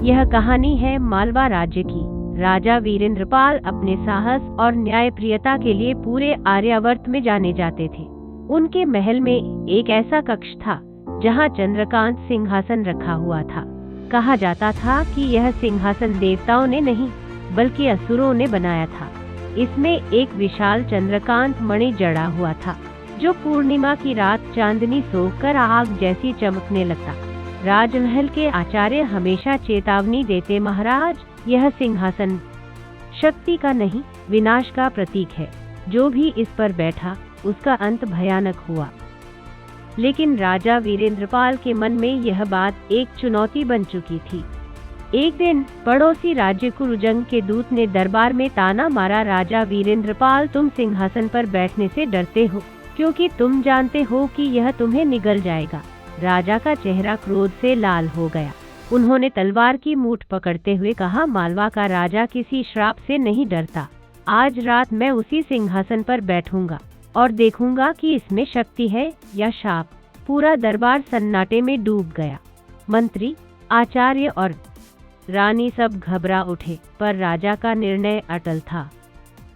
यह कहानी है मालवा राज्य की। राजा वीरेंद्रपाल अपने साहस और न्यायप्रियता के लिए पूरे आर्यावर्त में जाने जाते थे। उनके महल में एक ऐसा कक्ष था जहां चंद्रकांत सिंहासन रखा हुआ था। कहा जाता था कि यह सिंहासन देवताओं ने नहीं बल्कि असुरों ने बनाया था। इसमें एक विशाल चंद्रकांत मणि जड़ा हुआ था जो पूर्णिमा की रात चांदनी सोखकर आग जैसी चमकने लगता। राजमहल के आचार्य हमेशा चेतावनी देते, महाराज, यह सिंहासन शक्ति का नहीं विनाश का प्रतीक है। जो भी इस पर बैठा उसका अंत भयानक हुआ। लेकिन राजा वीरेंद्रपाल के मन में यह बात एक चुनौती बन चुकी थी। एक दिन पड़ोसी राज्य कुरुजंग के दूत ने दरबार में ताना मारा, राजा वीरेंद्रपाल, तुम सिंहासन पर बैठने से डरते हो क्योंकि तुम जानते हो कि यह तुम्हें निगल जाएगा। राजा का चेहरा क्रोध से लाल हो गया। उन्होंने तलवार की मूठ पकड़ते हुए कहा, मालवा का राजा किसी श्राप से नहीं डरता। आज रात मैं उसी सिंहासन पर बैठूंगा और देखूंगा कि इसमें शक्ति है या शाप। पूरा दरबार सन्नाटे में डूब गया। मंत्री, आचार्य और रानी सब घबरा उठे, पर राजा का निर्णय अटल था।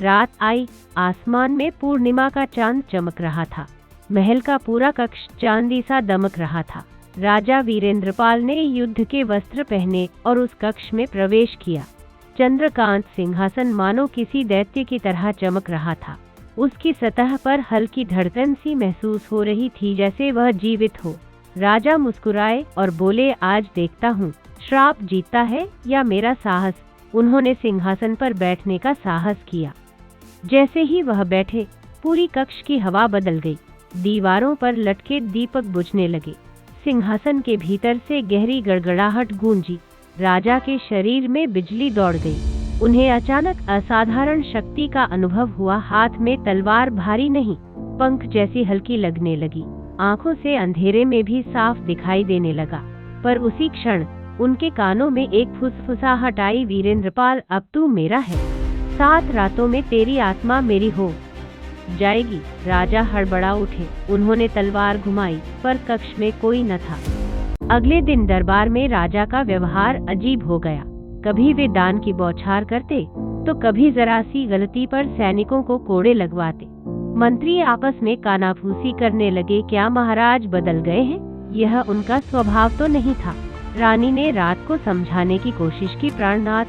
रात आई, आसमान में पूर्णिमा का चांद चमक रहा था। महल का पूरा कक्ष चांदी सा दमक रहा था। राजा वीरेंद्रपाल ने युद्ध के वस्त्र पहने और उस कक्ष में प्रवेश किया। चंद्रकांत सिंहासन मानो किसी दैत्य की तरह चमक रहा था। उसकी सतह पर हल्की धड़कन सी महसूस हो रही थी, जैसे वह जीवित हो। राजा मुस्कुराए और बोले, आज देखता हूँ श्राप जीतता है या मेरा साहस। उन्होंने सिंहासन पर बैठने का साहस किया। जैसे ही वह बैठे, पूरी कक्ष की हवा बदल गई। दीवारों पर लटके दीपक बुझने लगे। सिंहासन के भीतर से गहरी गड़गड़ाहट गूंजी। राजा के शरीर में बिजली दौड़ गई। उन्हें अचानक असाधारण शक्ति का अनुभव हुआ। हाथ में तलवार भारी नहीं, पंख जैसी हल्की लगने लगी। आंखों से अंधेरे में भी साफ दिखाई देने लगा। पर उसी क्षण उनके कानों में एक फुसफुसाहट आई, वीरेंद्रपाल, अब तू मेरा है। 7 रातों में तेरी आत्मा मेरी हो जाएगी। राजा हड़बड़ा उठे। उन्होंने तलवार घुमाई, पर कक्ष में कोई न था। अगले दिन दरबार में राजा का व्यवहार अजीब हो गया। कभी वे दान की बौछार करते तो कभी जरा सी गलती पर सैनिकों को कोड़े लगवाते। मंत्री आपस में कानाफूसी करने लगे, क्या महाराज बदल गए हैं? यह उनका स्वभाव तो नहीं था। रानी ने रात को समझाने की कोशिश की, प्राणनाथ,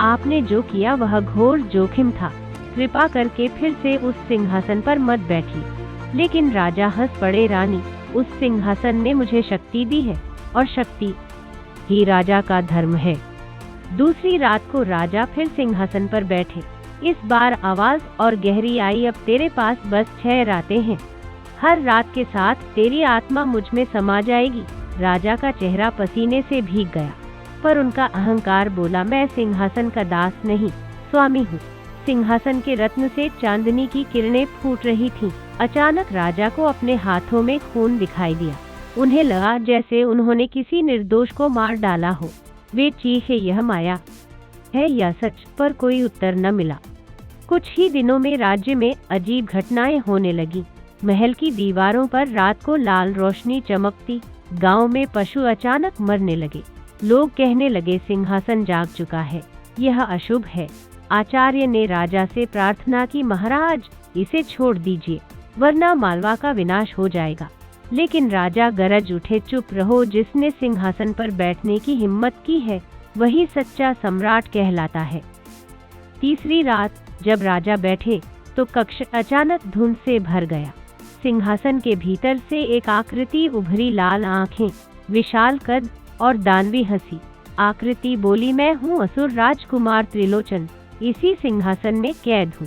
आपने जो किया वह घोर जोखिम था। कृपा करके फिर से उस सिंहासन पर मत बैठिए। लेकिन राजा हंस पड़े, रानी, उस सिंहासन ने मुझे शक्ति दी है और शक्ति ही राजा का धर्म है। दूसरी रात को राजा फिर सिंहासन पर बैठे। इस बार आवाज और गहरी आई, अब तेरे पास बस 6 रातें हैं। हर रात के साथ तेरी आत्मा मुझ में समा जाएगी। राजा का चेहरा पसीने से भीग गया, पर उनका अहंकार बोला, मैं सिंहासन का दास नहीं, स्वामी हूँ। सिंहासन के रत्न से चांदनी की किरणें फूट रही थीं। अचानक राजा को अपने हाथों में खून दिखाई दिया। उन्हें लगा जैसे उन्होंने किसी निर्दोष को मार डाला हो। वे चीखे, यह माया है या सच? पर कोई उत्तर न मिला। कुछ ही दिनों में राज्य में अजीब घटनाएं होने लगी। महल की दीवारों पर रात को लाल रोशनी चमकती। गांव में पशु अचानक मरने लगे। लोग कहने लगे, सिंहासन जाग चुका है, यह अशुभ है। आचार्य ने राजा से प्रार्थना की, महाराज, इसे छोड़ दीजिए वरना मालवा का विनाश हो जाएगा। लेकिन राजा गरज उठे, चुप रहो, जिसने सिंहासन पर बैठने की हिम्मत की है वही सच्चा सम्राट कहलाता है। तीसरी रात जब राजा बैठे तो कक्ष अचानक धुंध से भर गया। सिंहासन के भीतर से एक आकृति उभरी, लाल आंखें, विशाल कद और दानवी हंसी। आकृति बोली, मैं हूँ असुर राजकुमार त्रिलोचन, इसी सिंहासन में कैद हूँ।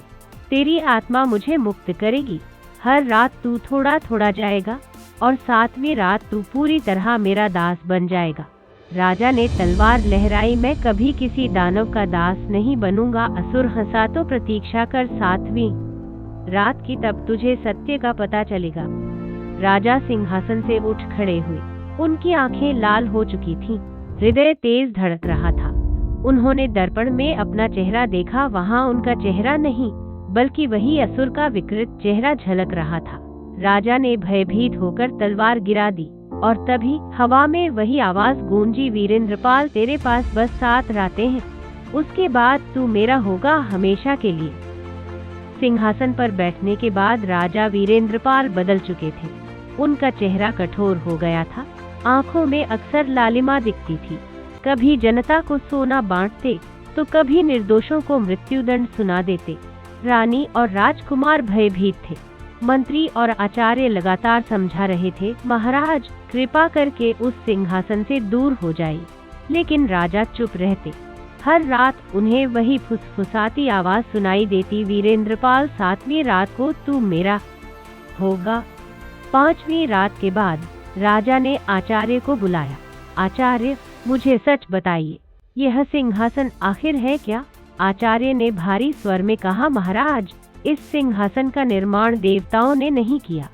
तेरी आत्मा मुझे मुक्त करेगी। हर रात तू थोड़ा थोड़ा जाएगा और 7वीं रात तू पूरी तरह मेरा दास बन जाएगा। राजा ने तलवार लहराई, मैं कभी किसी दानव का दास नहीं बनूंगा। असुर हंसा, तो प्रतीक्षा कर 7वीं रात की, तब तुझे सत्य का पता चलेगा। राजा सिंहासन से उठ खड़े हुए। उनकी आंखें लाल हो चुकी थीं, हृदय तेज धड़क रहा था। उन्होंने दर्पण में अपना चेहरा देखा। वहां उनका चेहरा नहीं बल्कि वही असुर का विकृत चेहरा झलक रहा था। राजा ने भयभीत होकर तलवार गिरा दी। और तभी हवा में वही आवाज गूंजी, वीरेंद्रपाल तेरे पास बस 7 रातें हैं, उसके बाद तू मेरा होगा हमेशा के लिए। सिंहासन पर बैठने के बाद राजा वीरेंद्रपाल बदल चुके थे। उनका चेहरा कठोर हो गया था, आंखों में अक्सर लालिमा दिखती थी। कभी जनता को सोना बांटते तो कभी निर्दोषों को मृत्युदंड सुना देते। रानी और राजकुमार भयभीत थे। मंत्री और आचार्य लगातार समझा रहे थे, महाराज कृपा करके उस सिंहासन से दूर हो जाइए, लेकिन राजा चुप रहते। हर रात उन्हें वही फुसफुसाती आवाज सुनाई देती, वीरेंद्रपाल 7वीं रात को तू मेरा होगा। 5वीं रात के बाद राजा ने आचार्य को बुलाया। आचार्य, मुझे सच बताइए, यह सिंहासन आखिर है क्या? आचार्य ने भारी स्वर में कहा, महाराज इस सिंहासन का निर्माण देवताओं ने नहीं किया,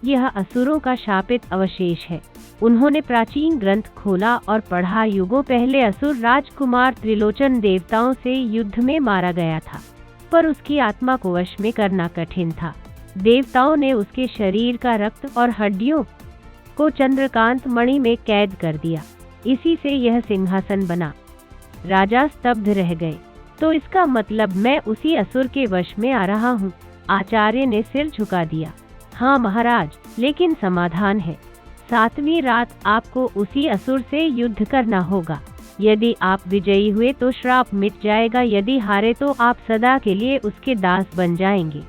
यह असुरों का शापित अवशेष है। उन्होंने प्राचीन ग्रंथ खोला और पढ़ा, युगों पहले असुर राजकुमार त्रिलोचन देवताओं से युद्ध में मारा गया था, पर उसकी आत्मा को वश में करना कठिन था। देवताओं ने उसके शरीर का रक्त और हड्डियों को चंद्रकांत मणि में कैद कर दिया, इसी से यह सिंहासन बना। राजा स्तब्ध रह गए। तो इसका मतलब मैं उसी असुर के वश में आ रहा हूँ? आचार्य ने सिर झुका दिया। हाँ महाराज, लेकिन समाधान है। 7वीं रात आपको उसी असुर से युद्ध करना होगा। यदि आप विजयी हुए तो श्राप मिट जाएगा, यदि हारे तो आप सदा के लिए उसके दास बन जाएंगे।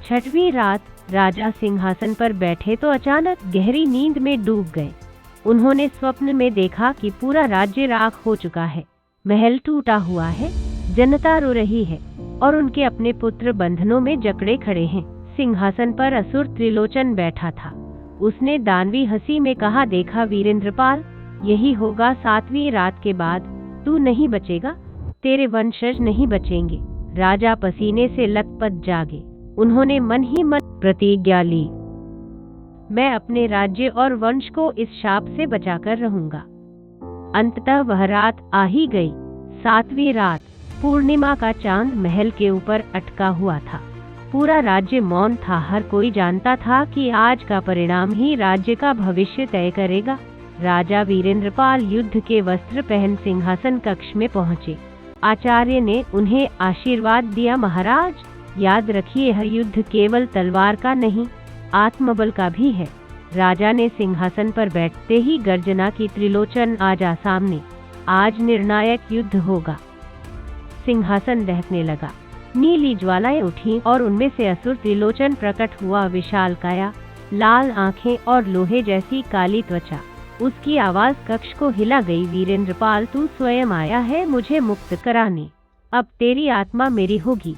6वीं रात राजा सिंहासन पर बैठे तो अचानक गहरी नींद में डूब गए। उन्होंने स्वप्न में देखा कि पूरा राज्य राख हो चुका है, महल टूटा हुआ है, जनता रो रही है और उनके अपने पुत्र बंधनों में जकड़े खड़े हैं। सिंहासन पर असुर त्रिलोचन बैठा था। उसने दानवी हंसी में कहा, देखा वीरेंद्रपाल, यही होगा 7वीं रात के बाद तू नहीं बचेगा, तेरे वंशज नहीं बचेंगे। राजा पसीने से लथपथ जागे। उन्होंने मन ही मन प्रतिज्ञा ली, मैं अपने राज्य और वंश को इस शाप से बचाकर रहूंगा। अंततः वह रात आ ही गई। 7वीं रात पूर्णिमा का चांद महल के ऊपर अटका हुआ था। पूरा राज्य मौन था। हर कोई जानता था कि आज का परिणाम ही राज्य का भविष्य तय करेगा। राजा वीरेंद्रपाल युद्ध के वस्त्र पहन सिंहासन कक्ष में पहुंचे। आचार्य ने उन्हें आशीर्वाद दिया, महाराज याद रखिए, यह युद्ध केवल तलवार का नहीं, आत्मबल का भी है। राजा ने सिंहासन पर बैठते ही गर्जना की, त्रिलोचन आजा सामने, आज निर्णायक युद्ध होगा। सिंहासन दहकने लगा। नीली ज्वालाएं उठीं और उनमें से असुर त्रिलोचन प्रकट हुआ। विशाल काया, लाल आंखें और लोहे जैसी काली त्वचा। उसकी आवाज कक्ष को हिला गई, वीरेंद्रपाल तू स्वयं आया है मुझे मुक्त कराने, अब तेरी आत्मा मेरी होगी।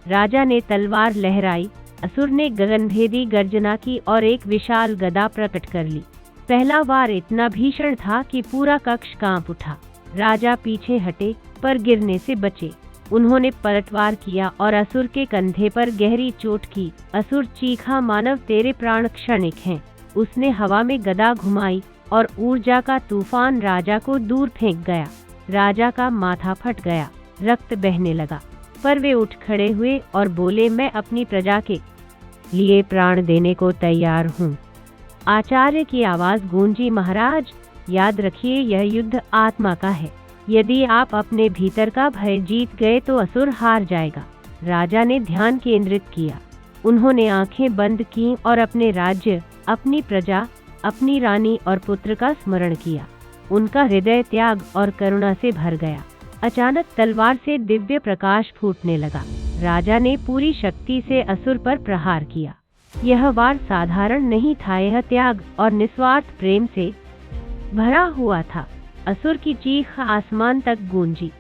राजा ने तलवार लहराई। असुर ने गगनभेदी गर्जना की और एक विशाल गदा प्रकट कर ली। पहला वार इतना भीषण था कि पूरा कक्ष कांप उठा। राजा पीछे हटे पर गिरने से बचे। उन्होंने पलटवार किया और असुर के कंधे पर गहरी चोट की। असुर चीखा, मानव तेरे प्राण क्षणिक हैं। उसने हवा में गदा घुमाई और ऊर्जा का तूफान राजा को दूर फेंक गया। राजा का माथा फट गया, रक्त बहने लगा, पर वे उठ खड़े हुए और बोले, मैं अपनी प्रजा के लिए प्राण देने को तैयार हूँ। आचार्य की आवाज गूंजी, महाराज याद रखिए, यह युद्ध आत्मा का है। यदि आप अपने भीतर का भय जीत गए तो असुर हार जाएगा। राजा ने ध्यान केंद्रित किया। उन्होंने आंखें बंद की और अपने राज्य, अपनी प्रजा, अपनी रानी और पुत्र का स्मरण किया। उनका हृदय त्याग और करुणा से भर गया। अचानक तलवार से दिव्य प्रकाश फूटने लगा। राजा ने पूरी शक्ति से असुर पर प्रहार किया। यह वार साधारण नहीं था, यह त्याग और निस्वार्थ प्रेम से भरा हुआ था। असुर की चीख आसमान तक गूंजी।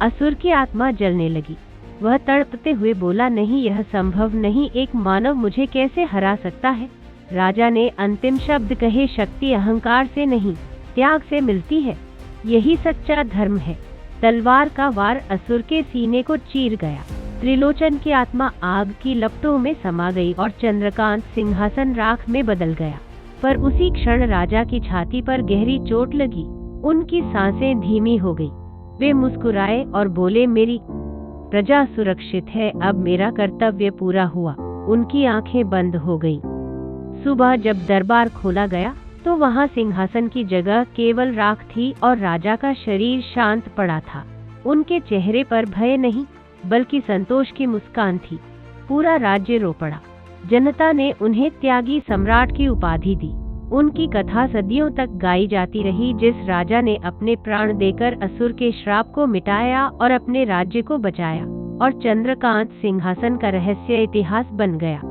असुर की आत्मा जलने लगी। वह तड़पते हुए बोला, नहीं, यह संभव नहीं, एक मानव मुझे कैसे हरा सकता है। राजा ने अंतिम शब्द कहे, शक्ति अहंकार से नहीं, त्याग से मिलती है, यही सच्चा धर्म है। तलवार का वार असुर के सीने को चीर गया। त्रिलोचन की आत्मा आग की लपटों में समा गई और चंद्रकांत सिंहासन राख में बदल गया। पर उसी क्षण राजा की छाती पर गहरी चोट लगी। उनकी सांसें धीमी हो गई। वे मुस्कुराए और बोले, मेरी प्रजा सुरक्षित है, अब मेरा कर्तव्य पूरा हुआ। उनकी आंखें बंद हो गईं। सुबह जब दरबार खोला गया तो वहां सिंहासन की जगह केवल राख थी और राजा का शरीर शांत पड़ा था। उनके चेहरे पर भय नहीं बल्कि संतोष की मुस्कान थी। पूरा राज्य रो पड़ा। जनता ने उन्हें त्यागी सम्राट की उपाधि दी। उनकी कथा सदियों तक गाई जाती रही, जिस राजा ने अपने प्राण देकर असुर के श्राप को मिटाया और अपने राज्य को बचाया। और चंद्रकांत सिंहासन का रहस्य इतिहास बन गया।